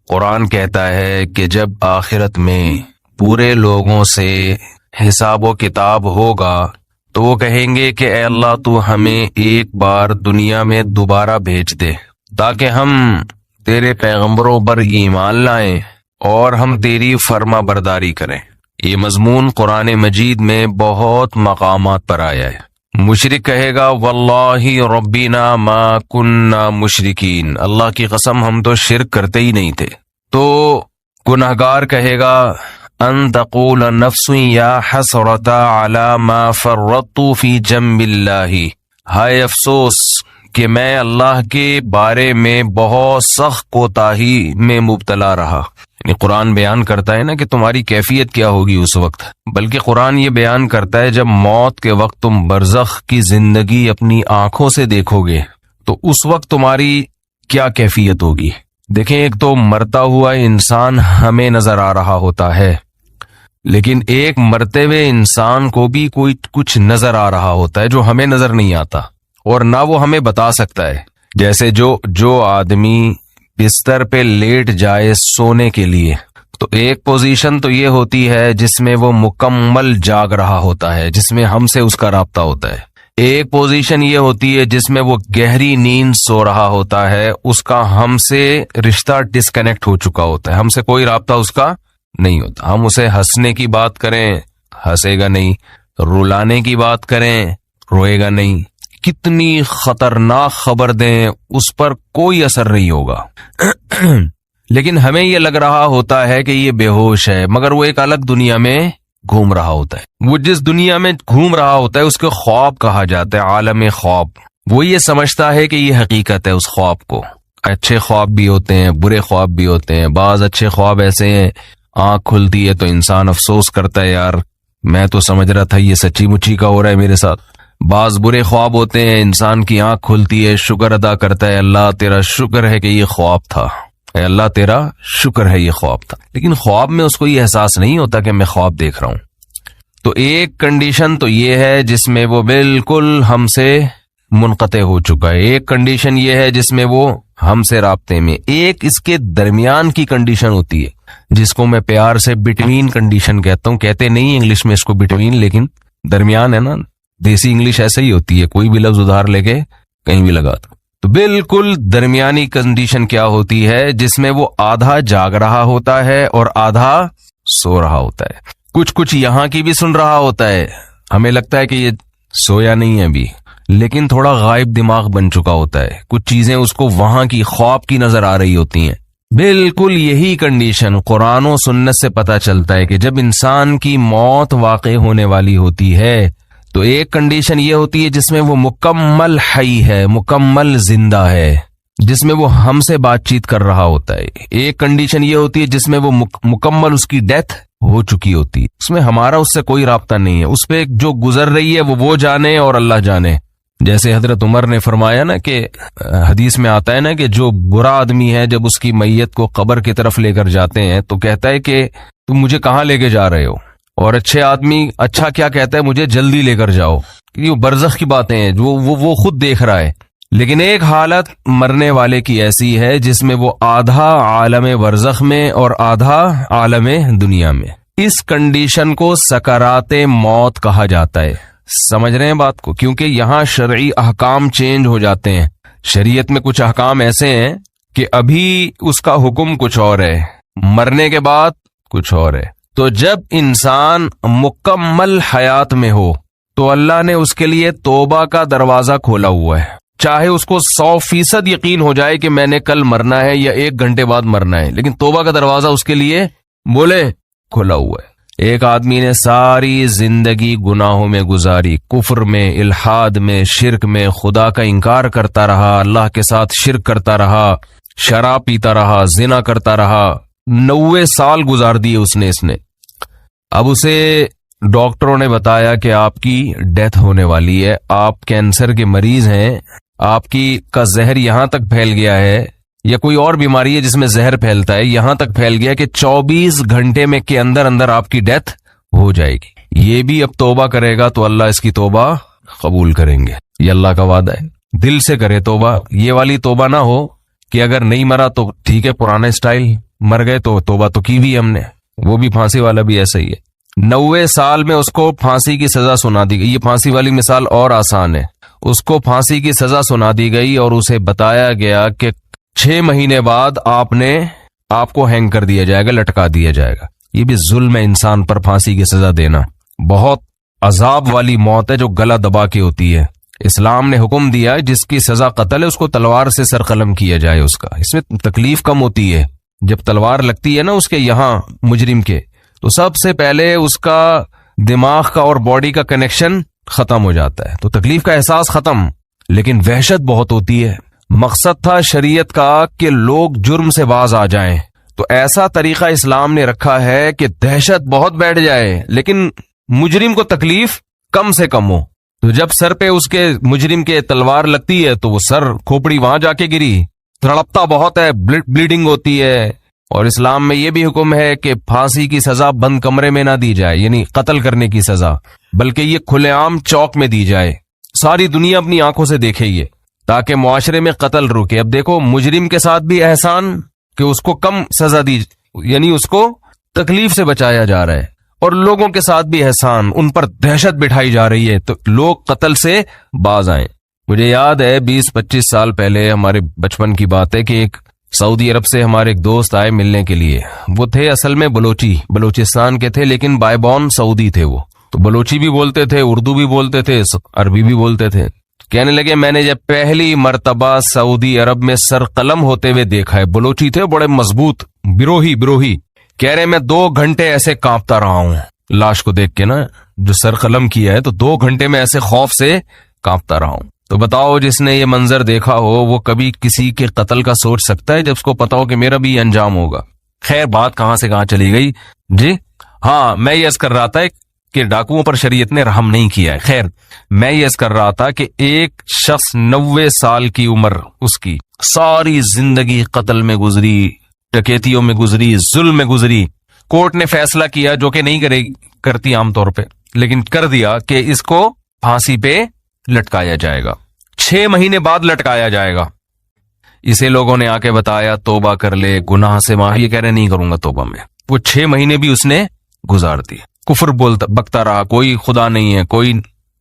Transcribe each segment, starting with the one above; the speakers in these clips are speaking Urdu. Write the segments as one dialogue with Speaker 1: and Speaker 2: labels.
Speaker 1: قرآن کہتا ہے کہ جب آخرت میں پورے لوگوں سے حساب و کتاب ہوگا تو وہ کہیں گے کہ اے اللہ تو ہمیں ایک بار دنیا میں دوبارہ بھیج دے تاکہ ہم تیرے پیغمبروں پر ایمان لائیں اور ہم تیری فرما برداری کریں۔ یہ مضمون قرآن مجید میں بہت مقامات پر آیا ہے۔ مشرک کہے گا واللہ ربنا ما کننا مشرکین، اللہ کی قسم ہم تو شرک کرتے ہی نہیں تھے۔ تو گنہگار کہے گا ان تقول نفس یا حسرۃ علی ما فرطت فی جنب اللہ، ہائے افسوس کہ میں اللہ کے بارے میں بہت سخت کوتاہی میں مبتلا رہا۔ یعنی قرآن بیان کرتا ہے نا کہ تمہاری کیفیت کیا ہوگی اس وقت، بلکہ قرآن یہ بیان کرتا ہے جب موت کے وقت تم برزخ کی زندگی اپنی آنکھوں سے دیکھو گے تو اس وقت تمہاری کیا کیفیت ہوگی۔ دیکھیں، ایک تو مرتا ہوا انسان ہمیں نظر آ رہا ہوتا ہے، لیکن ایک مرتے ہوئے انسان کو بھی کوئی کچھ نظر آ رہا ہوتا ہے جو ہمیں نظر نہیں آتا اور نہ وہ ہمیں بتا سکتا ہے۔ جیسے جو آدمی بستر پہ لیٹ جائے سونے کے لیے تو ایک پوزیشن تو یہ ہوتی ہے جس میں وہ مکمل جاگ رہا ہوتا ہے، جس میں ہم سے اس کا رابطہ ہوتا ہے۔ ایک پوزیشن یہ ہوتی ہے جس میں وہ گہری نیند سو رہا ہوتا ہے، اس کا ہم سے رشتہ ڈسکنیکٹ ہو چکا ہوتا ہے، ہم سے کوئی رابطہ اس کا نہیں ہوتا۔ ہم اسے ہنسنے کی بات کریں ہنسے گا نہیں، رلانے کی بات کریں روئے گا نہیں، کتنی خطرناک خبر دیں اس پر کوئی اثر نہیں ہوگا۔ لیکن ہمیں یہ لگ رہا ہوتا ہے کہ یہ بے ہوش ہے، مگر وہ ایک الگ دنیا میں گھوم رہا ہوتا ہے۔ وہ جس دنیا میں گھوم رہا ہوتا ہے اس کو خواب کہا جاتا ہے، عالم خواب۔ وہ یہ سمجھتا ہے کہ یہ حقیقت ہے اس خواب کو۔ اچھے خواب بھی ہوتے ہیں، برے خواب بھی ہوتے ہیں۔ بعض اچھے خواب ایسے ہیں آنکھ کھلتی ہے تو انسان افسوس کرتا ہے، یار میں تو سمجھ رہا تھا یہ سچی مچی کا ہو رہا ہے میرے ساتھ۔ بعض برے خواب ہوتے ہیں، انسان کی آنکھ کھلتی ہے، شکر ادا کرتا ہے، اللہ تیرا شکر ہے کہ یہ خواب تھا، اے اللہ تیرا شکر ہے یہ خواب تھا۔ لیکن خواب میں اس کو یہ احساس نہیں ہوتا کہ میں خواب دیکھ رہا ہوں۔ تو ایک کنڈیشن تو یہ ہے جس میں وہ بالکل ہم سے منقطع ہو چکا ہے، ایک کنڈیشن یہ ہے جس میں وہ ہم سے رابطے میں، ایک اس کے درمیان کی کنڈیشن ہوتی ہے جس کو میں پیار سے بٹوین کنڈیشن کہتا ہوں۔ کہتے نہیں انگلش میں اس کو بٹوین، لیکن درمیان ہے نا، دیسی انگلش ایسے ہی ہوتی ہے، کوئی بھی لفظ ادھار لے کے کہیں بھی لگا دو۔ تو بالکل درمیانی کنڈیشن کیا ہوتی ہے جس میں وہ آدھا جاگ رہا ہوتا ہے اور آدھا سو رہا ہوتا ہے۔ کچھ یہاں کی بھی سن رہا ہوتا ہے، ہمیں لگتا ہے کہ یہ سویا نہیں ہے ابھی، لیکن تھوڑا غائب دماغ بن چکا ہوتا ہے، کچھ چیزیں اس کو وہاں کی خواب کی نظر آ رہی ہوتی ہیں۔ بالکل یہی کنڈیشن قرآن و سنت سے پتہ چلتا ہے کہ جب انسان کی موت واقع ہونے والی ہوتی ہے تو ایک کنڈیشن یہ ہوتی ہے جس میں وہ مکمل حی ہے، مکمل زندہ ہے، جس میں وہ ہم سے بات چیت کر رہا ہوتا ہے۔ ایک کنڈیشن یہ ہوتی ہے جس میں وہ مکمل اس کی ڈیتھ ہو چکی ہوتی ہے، اس میں ہمارا اس سے کوئی رابطہ نہیں ہے، اس پہ جو گزر رہی ہے وہ جانے اور اللہ جانے۔ جیسے حضرت عمر نے فرمایا نا کہ حدیث میں آتا ہے نا کہ جو برا آدمی ہے جب اس کی میت کو قبر کی طرف لے کر جاتے ہیں تو کہتا ہے کہ تم مجھے کہاں لے کے جا رہے ہو، اور اچھے آدمی اچھا کیا کہتا ہے، مجھے جلدی لے کر جاؤ۔ یہ برزخ کی باتیں ہیں جو وہ خود دیکھ رہا ہے۔ لیکن ایک حالت مرنے والے کی ایسی ہے جس میں وہ آدھا عالم برزخ میں اور آدھا عالم دنیا میں۔ اس کنڈیشن کو سکرات موت کہا جاتا ہے۔ سمجھ رہے ہیں بات کو؟ کیونکہ یہاں شرعی احکام چینج ہو جاتے ہیں۔ شریعت میں کچھ احکام ایسے ہیں کہ ابھی اس کا حکم کچھ اور ہے، مرنے کے بعد کچھ اور ہے۔ تو جب انسان مکمل حیات میں ہو تو اللہ نے اس کے لیے توبہ کا دروازہ کھولا ہوا ہے، چاہے اس کو 100% یقین ہو جائے کہ میں نے کل مرنا ہے یا 1 گھنٹے بعد مرنا ہے، لیکن توبہ کا دروازہ اس کے لیے بولے کھولا ہوا ہے۔ ایک آدمی نے ساری زندگی گناہوں میں گزاری، کفر میں، الحاد میں، شرک میں، خدا کا انکار کرتا رہا، اللہ کے ساتھ شرک کرتا رہا، شراب پیتا رہا، زنا کرتا رہا، 90 سال گزار دیے اس نے۔ اب اسے ڈاکٹروں نے بتایا کہ آپ کی ڈیتھ ہونے والی ہے، آپ کینسر کے مریض ہیں، آپ کا زہر یہاں تک پھیل گیا ہے، یا کوئی اور بیماری ہے جس میں زہر پھیلتا ہے، یہاں تک پھیل گیا کہ 24 گھنٹے میں کے اندر آپ کی ڈیتھ ہو جائے گی۔ یہ بھی اب توبہ کرے گا تو اللہ اس کی توبہ قبول کریں گے، یہ اللہ کا وعدہ ہے۔ دل سے کرے توبہ، یہ والی توبہ نہ ہو کہ اگر نہیں مرا تو ٹھیک ہے پرانا اسٹائل، مر گئے تو توبہ تو کی بھی ہم نے. وہ بھی پھانسی والا بھی ایسا ہی ہے. 90 سال میں اس کو پھانسی کی سزا سنا دی گئی. یہ پھانسی والی مثال اور آسان ہے. اس کو پھانسی کی سزا سنا دی گئی اور اسے بتایا گیا کہ 6 مہینے بعد آپ کو ہینگ کر دیا جائے گا, لٹکا دیا جائے گا. یہ بھی ظلم ہے انسان پر پھانسی کی سزا دینا. بہت عذاب والی موت ہے جو گلا دبا کے ہوتی ہے. اسلام نے حکم دیا جس کی سزا قتل ہے اس کو تلوار سے سر قلم کیا جائے. اس میں تکلیف کم ہوتی ہے. جب تلوار لگتی ہے نا اس کے یہاں مجرم کے, تو سب سے پہلے اس کا دماغ کا اور باڈی کا کنیکشن ختم ہو جاتا ہے, تو تکلیف کا احساس ختم, لیکن وحشت بہت ہوتی ہے. مقصد تھا شریعت کا کہ لوگ جرم سے باز آ جائیں, تو ایسا طریقہ اسلام نے رکھا ہے کہ دہشت بہت بیٹھ جائے لیکن مجرم کو تکلیف کم سے کم ہو. تو جب سر پہ اس کے مجرم کے تلوار لگتی ہے تو وہ سر کھوپڑی وہاں جا کے گری, تڑپتا بہت ہے, بلیڈنگ ہوتی ہے. اور اسلام میں یہ بھی حکم ہے کہ پھانسی کی سزا بند کمرے میں نہ دی جائے, یعنی قتل کرنے کی سزا, بلکہ یہ کھلے عام چوک میں دی جائے, ساری دنیا اپنی آنکھوں سے دیکھے یہ, تاکہ معاشرے میں قتل رکے. اب دیکھو مجرم کے ساتھ بھی احسان کہ اس کو کم سزا دی, یعنی اس کو تکلیف سے بچایا جا رہا ہے, اور لوگوں کے ساتھ بھی احسان, ان پر دہشت بٹھائی جا رہی ہے تو لوگ قتل سے باز آئیں. مجھے یاد ہے 20-25 سال پہلے ہمارے بچپن کی بات ہے کہ ایک سعودی عرب سے ہمارے ایک دوست آئے ملنے کے لیے. وہ تھے اصل میں بلوچستان کے تھے, لیکن بائی بورن سعودی تھے. وہ تو بلوچی بھی بولتے تھے, اردو بھی بولتے تھے, عربی بھی بولتے تھے. کہنے لگے میں نے جب پہلی مرتبہ سعودی عرب میں سر قلم ہوتے ہوئے دیکھا ہے. بلوچی تھے, بڑے مضبوط, بروہی. کہہ رہے میں 2 گھنٹے ایسے کانپتا رہا ہوں لاش کو دیکھ کے نا, جو سر قلم کیا ہے, تو 2 گھنٹے میں ایسے خوف سے کانپتا رہا ہوں. تو بتاؤ جس نے یہ منظر دیکھا ہو وہ کبھی کسی کے قتل کا سوچ سکتا ہے جب اس کو پتا ہو کہ میرا بھی انجام ہوگا. خیر بات کہاں سے کہاں چلی گئی جی. ہاں میں یہ عرض کر رہا تھا کہ ڈاکوؤں پر شریعت نے رحم نہیں کیا ہے. خیر میں یہ عرض کر رہا تھا کہ ایک شخص 90 سال کی عمر, اس کی ساری زندگی قتل میں گزری, ڈکیتیوں میں گزری, ظلم میں گزری. کورٹ نے فیصلہ کیا, جو کہ نہیں کرتی عام طور پہ, لیکن کر دیا کہ اس کو پھانسی پہ لٹکایا جائے گا, 6 مہینے بعد لٹکایا جائے گا. اسے لوگوں نے آ کے بتایا توبہ کر لے, گناہ سے معافی. یہ کہہ رہے نہیں کروں گا توبہ میں. وہ 6 مہینے بھی اس نے گزار دیے, کفر بکتا رہا, کوئی خدا نہیں ہے,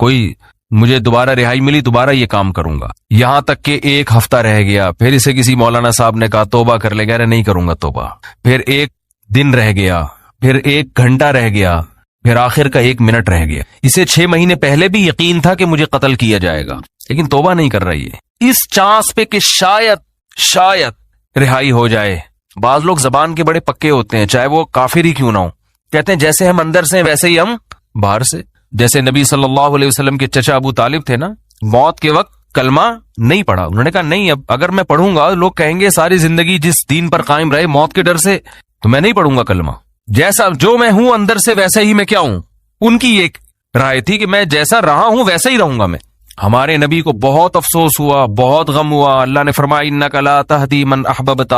Speaker 1: کوئی مجھے دوبارہ رہائی ملی دوبارہ یہ کام کروں گا. یہاں تک کہ 1 ہفتہ رہ گیا, پھر اسے کسی مولانا صاحب نے کہا توبہ کر لے, کہہ رہے نہیں کروں گا توبہ. پھر 1 دن رہ گیا, پھر 1 گھنٹہ رہ گیا, پھر آخر کا 1 منٹ رہ گیا. اسے 6 مہینے پہلے بھی یقین تھا کہ مجھے قتل کیا جائے گا, لیکن توبہ نہیں کر رہی ہے, اس چانس پہ کہ شاید رہائی ہو جائے. بعض لوگ زبان کے بڑے پکے ہوتے ہیں, چاہے وہ کافر ہی کیوں نہ ہو. کہتے ہیں جیسے ہم اندر سے ویسے ہی ہم باہر سے. جیسے نبی صلی اللہ علیہ وسلم کے چچا ابو طالب تھے نا, موت کے وقت کلمہ نہیں پڑھا. انہوں نے کہا نہیں, اب اگر میں پڑھوں گا لوگ کہیں گے ساری زندگی جس دین پر قائم رہے موت کے ڈر سے, تو میں نہیں پڑھوں گا کلمہ. جیسا جو میں ہوں اندر سے ویسے ہی میں کیا ہوں. ان کی ایک رائے تھی کہ میں جیسا رہا ہوں ویسا ہی رہوں گا میں. ہمارے نبی کو بہت افسوس ہوا, بہت غم ہوا. اللہ نے فرمایا انک لا تہدی من احببت,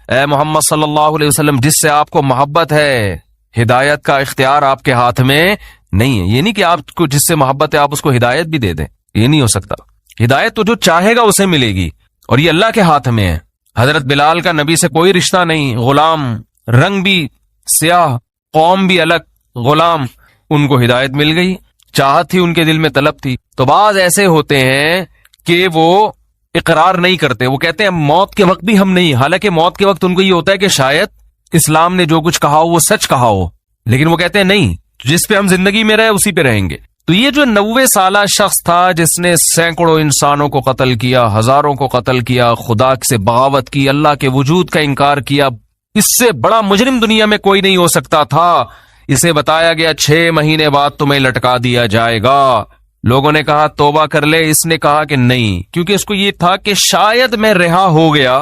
Speaker 1: اے محمد صلی اللہ علیہ وسلم جس سے آپ کو محبت ہے, ہدایت کا اختیار آپ کے ہاتھ میں نہیں ہے. یہ نہیں کہ آپ کو جس سے محبت ہے آپ اس کو ہدایت بھی دے دیں, یہ نہیں ہو سکتا. ہدایت تو جو چاہے گا اسے ملے گی, اور یہ اللہ کے ہاتھ میں ہے. حضرت بلال کا نبی سے کوئی رشتہ نہیں, غلام, رنگ بھی سیاہ, قوم بھی الگ, غلام. ان کو ہدایت مل گئی, چاہت تھی ان کے دل میں, طلب تھی. تو بعض ایسے ہوتے ہیں کہ وہ اقرار نہیں کرتے, وہ کہتے ہیں موت کے وقت بھی ہم نہیں, حالانکہ موت کے وقت ان کو یہ ہوتا ہے کہ شاید اسلام نے جو کچھ کہا ہو وہ سچ کہا ہو, لیکن وہ کہتے ہیں نہیں, جس پہ ہم زندگی میں رہے اسی پہ رہیں گے. تو یہ جو 90 سالہ شخص تھا جس نے سینکڑوں انسانوں کو قتل کیا, ہزاروں کو قتل کیا, خدا سے بغاوت کی, اللہ کے وجود کا انکار کیا, اس سے بڑا مجرم دنیا میں کوئی نہیں ہو سکتا تھا. اسے بتایا گیا 6 مہینے بعد تمہیں لٹکا دیا جائے گا. لوگوں نے کہا توبہ کر لے, اس نے کہا کہ نہیں, کیونکہ اس کو یہ تھا کہ شاید میں رہا ہو گیا,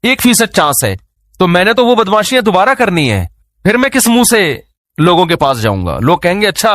Speaker 1: 1% چانس ہے, تو میں نے تو وہ بدماشیاں دوبارہ کرنی ہے, پھر میں کس منہ سے لوگوں کے پاس جاؤں گا. لوگ کہیں گے اچھا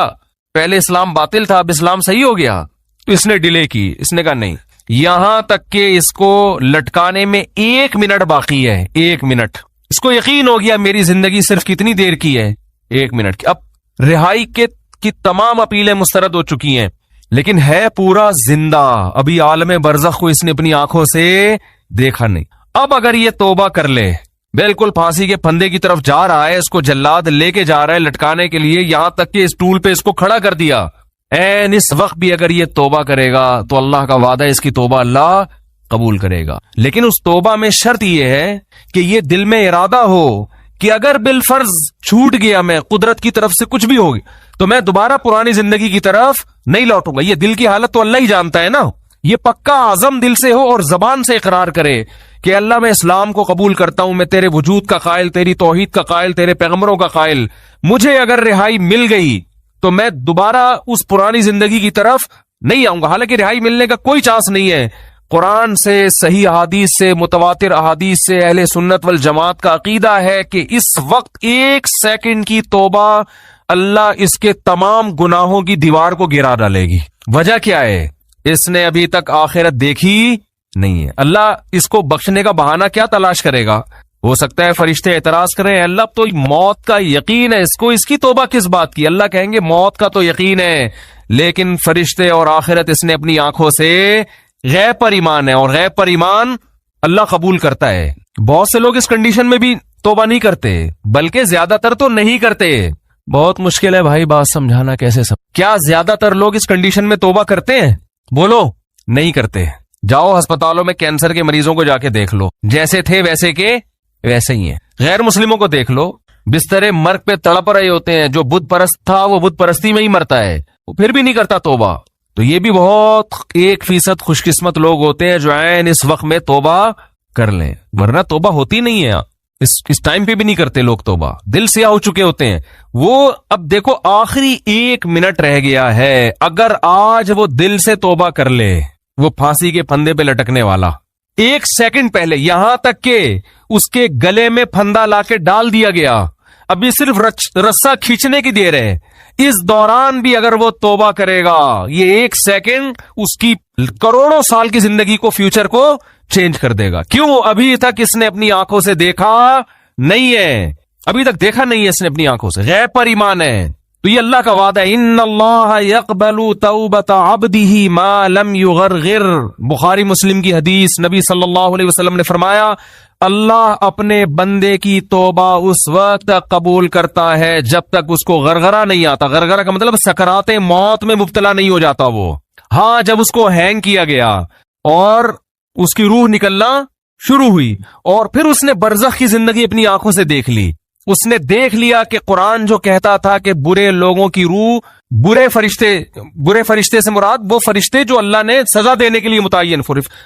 Speaker 1: پہلے اسلام باطل تھا اب اسلام صحیح ہو گیا. اس نے ڈیلے کی, اس نے کہا نہیں, یہاں تک کہ اس کو لٹکانے میں 1 منٹ باقی ہے, 1 منٹ. اس کو یقین ہو گیا میری زندگی صرف کتنی دیر کی ہے, 1 منٹ کی. اب رہائی کی تمام اپیلیں مسترد ہو چکی ہیں, لیکن ہے پورا زندہ, ابھی عالم برزخ کو اس نے اپنی آنکھوں سے دیکھا نہیں. اب اگر یہ توبہ کر لے بالکل پھانسی کے پھندے کی طرف جا رہا ہے, اس کو جلاد لے کے جا رہا ہے لٹکانے کے لیے, یہاں تک کہ اس ٹول پہ اس کو کھڑا کر دیا. این اس وقت بھی اگر یہ توبہ کرے گا تو اللہ کا وعدہ ہے اس کی توبہ اللہ قبول کرے گا. لیکن اس توبہ میں شرط یہ ہے کہ یہ دل میں ارادہ ہو کہ اگر بالفرض چھوٹ گیا میں, قدرت کی طرف سے کچھ بھی ہوگی, تو میں دوبارہ پرانی زندگی کی طرف نہیں لوٹوں گا. یہ دل کی حالت تو اللہ ہی جانتا ہے نا. یہ پکا عزم دل سے ہو اور زبان سے اقرار کرے کہ اللہ میں اسلام کو قبول کرتا ہوں, میں تیرے وجود کا قائل, تیری توحید کا قائل, تیرے پیغمبروں کا قائل, مجھے اگر رہائی مل گئی تو میں دوبارہ اس پرانی زندگی کی طرف نہیں آؤں گا. حالانکہ رہائی ملنے کا کوئی چانس نہیں ہے. قرآن سے, صحیح احادیث سے, متواتر احادیث سے اہل سنت والجماعت کا عقیدہ ہے کہ اس وقت 1 سیکنڈ کی توبہ اللہ اس کے تمام گناہوں کی دیوار کو گرا ڈالے گی. وجہ کیا ہے؟ اس نے ابھی تک آخرت دیکھی نہیں ہے. اللہ اس کو بخشنے کا بہانہ کیا تلاش کرے گا؟ ہو سکتا ہے فرشتے اعتراض کریں, اللہ تو موت کا یقین ہے, اس کو اس کی توبہ کس بات کی؟ اللہ کہیں گے موت کا تو یقین ہے, لیکن فرشتے اور آخرت اس نے اپنی آنکھوں سے غیب پر ایمان ہے, اور غیب پر ایمان اللہ قبول کرتا ہے. بہت سے لوگ اس کنڈیشن میں بھی توبہ نہیں کرتے, بلکہ زیادہ تر تو نہیں کرتے. بہت مشکل ہے بھائی بات سمجھانا کیسے سب. کیا زیادہ تر لوگ اس کنڈیشن میں توبہ کرتے ہیں؟ بولو. نہیں کرتے. جاؤ ہسپتالوں میں کینسر کے مریضوں کو جا کے دیکھ لو, جیسے تھے ویسے کے ویسے ہی ہیں. غیر مسلموں کو دیکھ لو, بسترے مرگ پہ تڑپ رہے ہوتے ہیں. جو بت پرست تھا وہ بت پرستی میں ہی مرتا ہے, وہ پھر بھی نہیں کرتا توبہ. تو یہ بھی بہت 1% خوش قسمت لوگ ہوتے ہیں جو عین اس وقت میں توبہ کر لیں, ورنہ توبہ ہوتی نہیں ہے. اس ٹائم پہ بھی نہیں کرتے لوگ توبہ, دل سیاہ ہو چکے ہوتے ہیں. وہ اب دیکھو آخری 1 منٹ رہ گیا ہے, اگر آج وہ دل سے توبہ کر لے, وہ پھانسی کے پھندے پہ لٹکنے والا 1 سیکنڈ پہلے, یہاں تک کہ اس کے گلے میں پھندا لا کے ڈال دیا گیا, ابھی صرف رسا کھینچنے کی دیر ہے, اس دوران بھی اگر وہ توبہ کرے گا, یہ 1 سیکنڈ اس کی کروڑوں سال کی زندگی کو, فیوچر کو چینج کر دے گا. کیوں؟ ابھی تک اس نے اپنی آنکھوں سے دیکھا نہیں ہے, ابھی تک دیکھا نہیں ہے اس نے اپنی آنکھوں سے, غیب پر ایمان ہے. تو یہ اللہ کا وعدہ ہے, ان اللہ یقبل توبۃ عبدہ ما لم یغرغر. بخاری مسلم کی حدیث, نبی صلی اللہ علیہ وسلم نے فرمایا اللہ اپنے بندے کی توبہ اس وقت تک قبول کرتا ہے جب تک اس کو غرغرہ نہیں آتا. غرغرہ کا مطلب سکرات موت میں مبتلا نہیں ہو جاتا وہ. ہاں, جب اس کو ہینگ کیا گیا اور اس کی روح نکلنا شروع ہوئی, اور پھر اس نے برزخ کی زندگی اپنی آنکھوں سے دیکھ لی, اس نے دیکھ لیا کہ قرآن جو کہتا تھا کہ برے لوگوں کی روح, برے فرشتے سے مراد وہ فرشتے جو اللہ نے سزا دینے کے لیے متعین,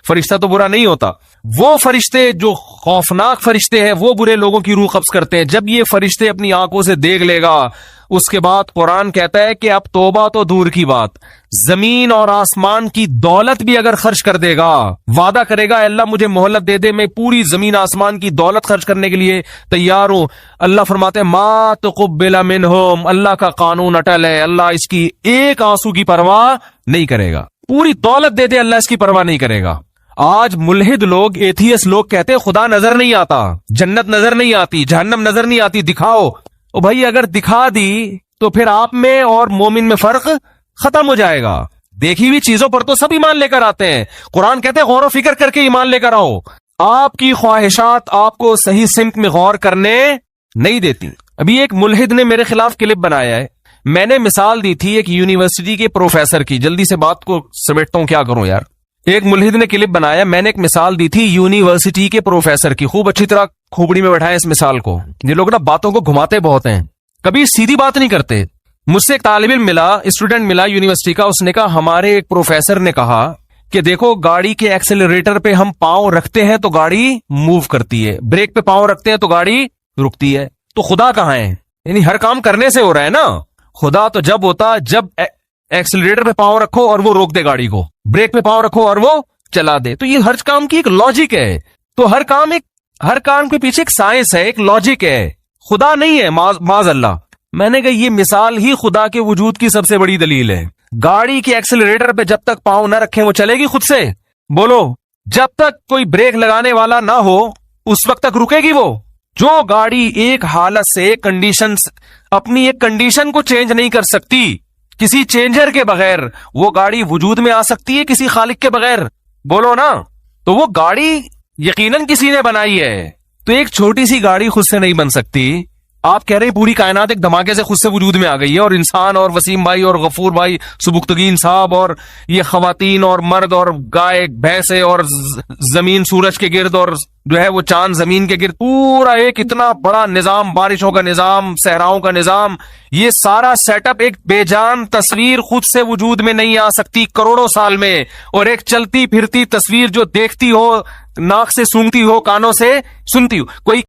Speaker 1: فرشتہ تو برا نہیں ہوتا, وہ فرشتے جو خوفناک فرشتے ہیں وہ برے لوگوں کی روح قبض کرتے ہیں. جب یہ فرشتے اپنی آنکھوں سے دیکھ لے گا, اس کے بعد قرآن کہتا ہے کہ اب توبہ تو دور کی بات, زمین اور آسمان کی دولت بھی اگر خرچ کر دے گا, وعدہ کرے گا اللہ مجھے مہلت دے دے, میں پوری زمین آسمان کی دولت خرچ کرنے کے لیے تیار ہوں. اللہ فرماتے ہیں ما تقبل منہم, اللہ کا قانون اٹل ہے, اللہ اس کی ایک آنسو کی پرواہ نہیں کرے گا. پوری دولت دے دے اللہ اس کی پرواہ نہیں کرے گا. آج ملحد لوگ, ایتھیس لوگ کہتے ہیں خدا نظر نہیں آتا, جنت نظر نہیں آتی, جہنم نظر نہیں آتی, دکھاؤ. او بھائی اگر دکھا دی تو پھر آپ میں اور مومن میں فرق ختم ہو جائے گا. دیکھی ہوئی چیزوں پر تو سب ایمان لے کر آتے ہیں. قرآن کہتے ہیں غور و فکر کر کے ایمان لے کر آؤ. آپ کی خواہشات آپ کو صحیح سمت میں غور کرنے نہیں دیتی. ابھی ایک ملحد نے میرے خلاف کلپ بنایا ہے, میں نے مثال دی تھی ایک یونیورسٹی کے پروفیسر کی, جلدی سے بات کو سمیٹتا ہوں, کیا کروں یار. ایک ملحد نے کلپ بنایا, میں نے ایک مثال دی تھی یونیورسٹی کے پروفیسر کی, خوب اچھی طرح کھوپڑی میں بٹھائے اس مثال کو. یہ لوگ نا باتوں کو گھماتے بہت ہیں, کبھی سیدھی بات نہیں کرتے. مجھ سے ایک طالب علم ملا, اسٹوڈنٹ ملا یونیورسٹی کا, اس نے کہا ہمارے ایک پروفیسر نے کہا کہ دیکھو گاڑی کے ایکسلریٹر پہ ہم پاؤں رکھتے ہیں تو گاڑی موو کرتی ہے, بریک پہ پاؤں رکھتے ہیں تو گاڑی رکتی ہے. تو خدا کہاں ہے؟ یعنی ہر کام کرنے سے ہو رہا ہے نا. خدا تو جب ہوتا جب ایکسلریٹر پہ پاؤں رکھو اور وہ روک دے گاڑی کو, بریک پہ پاؤں رکھو اور وہ چلا دے. تو یہ ہر کام کی ایک لاجک ہے. تو ہر کام کے پیچھے ایک سائنس ہے, ایک لاجک ہے. خدا نہیں ہے معاذ اللہ. میں نے کہا یہ مثال ہی خدا کے وجود کی سب سے بڑی دلیل ہے. گاڑی کے ایکسلریٹر پہ جب تک پاؤں نہ رکھیں وہ چلے گی خود سے. بولو, جب تک کوئی بریک لگانے والا نہ ہو اس وقت تک رکے گی وہ. جو گاڑی ایک حالت سے اپنی ایک کنڈیشن کو چینج نہیں کر سکتی, کسی چینجر کے بغیر وہ گاڑی وجود میں آ سکتی ہے کسی خالق کے بغیر؟ بولو نا. تو وہ گاڑی یقیناً کسی نے بنائی ہے, تو ایک چھوٹی سی گاڑی خود سے نہیں بن سکتی. آپ کہہ رہے ہیں پوری کائنات ایک دھماکے سے خود سے وجود میں آ گئی ہے, اور انسان اور وسیم بھائی اور غفور بھائی سبکتگین صاحب اور یہ خواتین اور مرد اور گائے بھینسے اور زمین سورج کے گرد اور جو ہے وہ چاند زمین کے گرد, پورا ایک اتنا بڑا نظام, بارشوں کا نظام, صحراؤں کا نظام, یہ سارا سیٹ اپ ایک بے جان تصویر خود سے وجود میں نہیں آ سکتی کروڑوں سال میں. اور ایک چلتی پھرتی تصویر جو دیکھتی ہو, ناک سے سونگتی ہو, کانوں سے سنتی ہو, کوئی